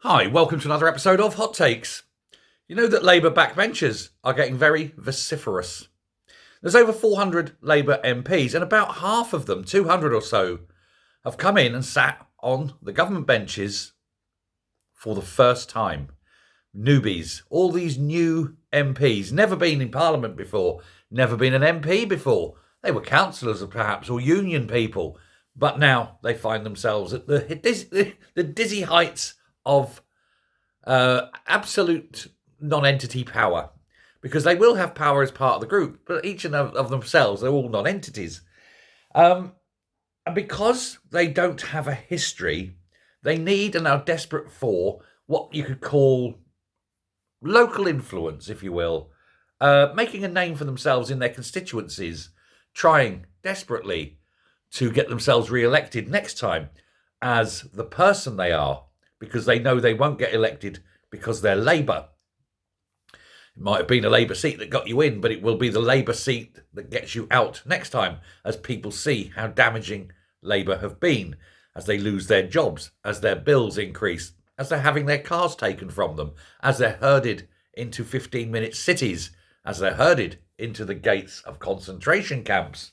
Hi, welcome to another episode of Hot Takes. You know that Labour backbenchers are getting very vociferous. There's over 400 Labour MPs, and about half of them, 200 or so, have come in and sat on the government benches for the first time. Newbies, all these new MPs, never been in Parliament before, never been an MP before. They were councillors perhaps, or union people, but now they find themselves at the dizzy heights of absolute non-entity power, because they will have power as part of the group, but each and of themselves, they're all non-entities. And because they don't have a history, they need and are desperate for what you could call local influence, if you will, making a name for themselves in their constituencies, trying desperately to get themselves re-elected next time as the person they are, because they know they won't get elected because they're Labour. It might have been a Labour seat that got you in, but it will be the Labour seat that gets you out next time, as people see how damaging Labour have been, as they lose their jobs, as their bills increase, as they're having their cars taken from them, as they're herded into 15-minute cities, as they're herded into the gates of concentration camps.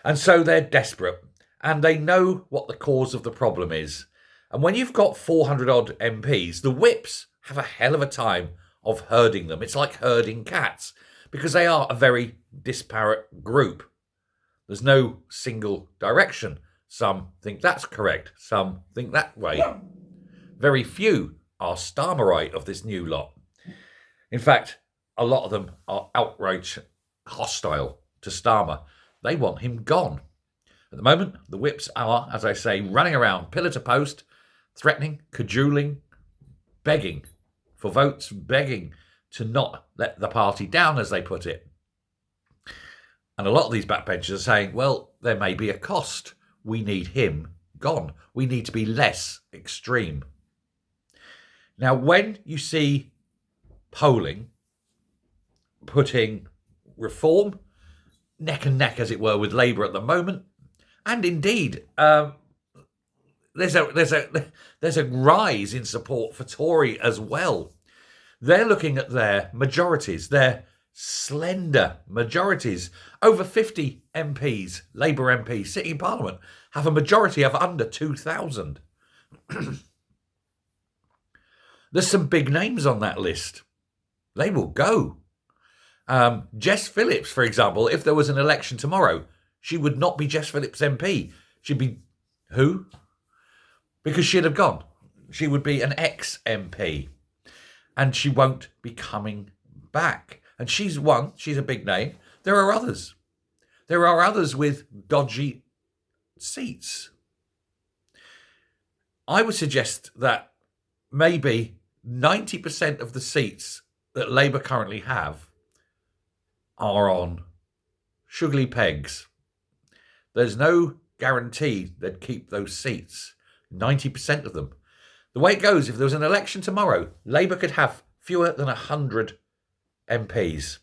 And so they're desperate, and they know what the cause of the problem is. And when you've got 400-odd MPs, the whips have a hell of a time of herding them. It's like herding cats, because they are a very disparate group. There's no single direction. Some think that's correct, some think that way. Very few are Starmerite of this new lot. In fact, a lot of them are outright hostile to Starmer. They want him gone. At the moment, the whips are, as I say, running around pillar to post, threatening, cajoling, begging for votes, begging to not let the party down, as they put it. And a lot of these backbenchers are saying, well, there may be a cost. We need him gone. We need to be less extreme. Now, when you see polling putting Reform neck and neck, as it were, with Labour at the moment, and indeed, there's a rise in support for Tory as well. They're looking at their majorities, their slender majorities. Over 50 MPs, Labour MPs, sitting in Parliament, have a majority of under 2,000. There's some big names on that list. They will go. Jess Phillips, for example, if there was an election tomorrow, she would not be Jess Phillips MP. She'd be who? Because she'd have gone. She would be an ex-MP. And she won't be coming back. And she's one. She's a big name. There are others. There are others with dodgy seats. I would suggest that maybe 90% of the seats that Labour currently have are on sugary pegs. There's no guarantee they'd keep those seats. 90% of them. The way it goes, if there was an election tomorrow, Labour could have fewer than 100 MPs.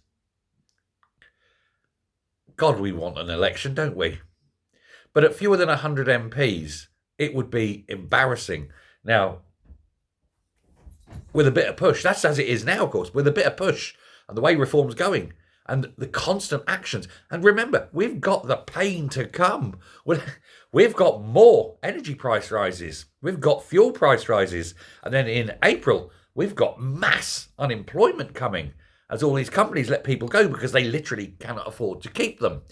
God, we want an election, don't we? But at fewer than 100 MPs, it would be embarrassing. Now, with a bit of push, that's as it is now, of course, with a bit of push and the way Reform's going and the constant actions. And remember, we've got the pain to come. We've got more energy price rises. We've got fuel price rises. And then in April, we've got mass unemployment coming as all these companies let people go because they literally cannot afford to keep them.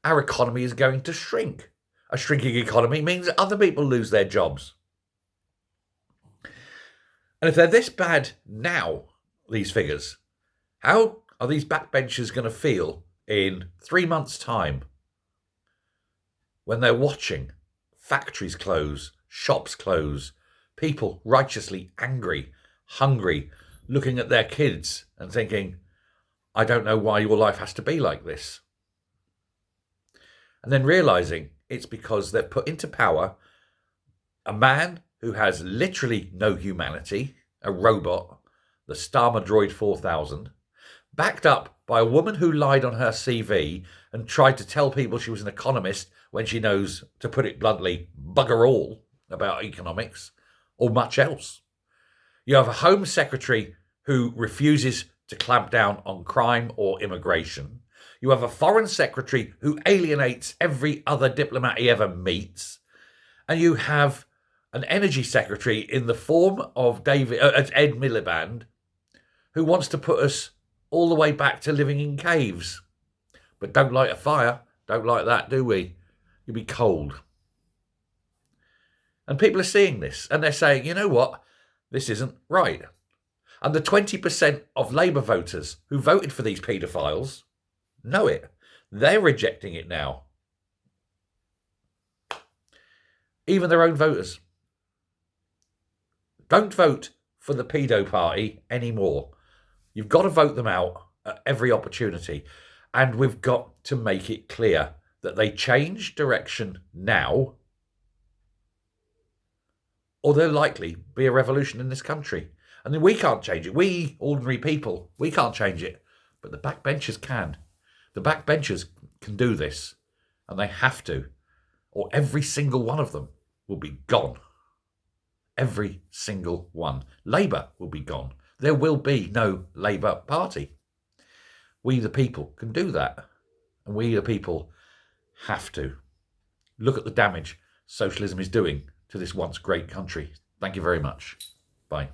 Our economy is going to shrink. A shrinking economy means that other people lose their jobs. And if they're this bad now, these figures, how are these backbenchers going to feel in 3 months' time when they're watching factories close, shops close, people righteously angry, hungry, looking at their kids and thinking, I don't know why your life has to be like this. And then realising it's because they've put into power a man who has literally no humanity, a robot, the Starmer Droid 4000, backed up by a woman who lied on her CV and tried to tell people she was an economist when she knows, to put it bluntly, bugger all about economics or much else. You have a Home Secretary who refuses to clamp down on crime or immigration. You have a Foreign Secretary who alienates every other diplomat he ever meets. And you have an Energy Secretary in the form of Ed Miliband, who wants to put us all the way back to living in caves. But don't light a fire. Don't like that, do we? You'll be cold. And people are seeing this and they're saying, you know what? This isn't right. And the 20% of Labour voters who voted for these paedophiles know it. They're rejecting it now. Even their own voters. Don't vote for the pedo party anymore. You've got to vote them out at every opportunity. And we've got to make it clear that they change direction now, or there'll likely be a revolution in this country. And then we can't change it. We, ordinary people, we can't change it. But the backbenchers can. The backbenchers can do this. And they have to. Or every single one of them will be gone. Every single one. Labour will be gone. There will be no Labour Party. We, the people, can do that. And we, the people, have to. Look at the damage socialism is doing to this once great country. Thank you very much. Bye.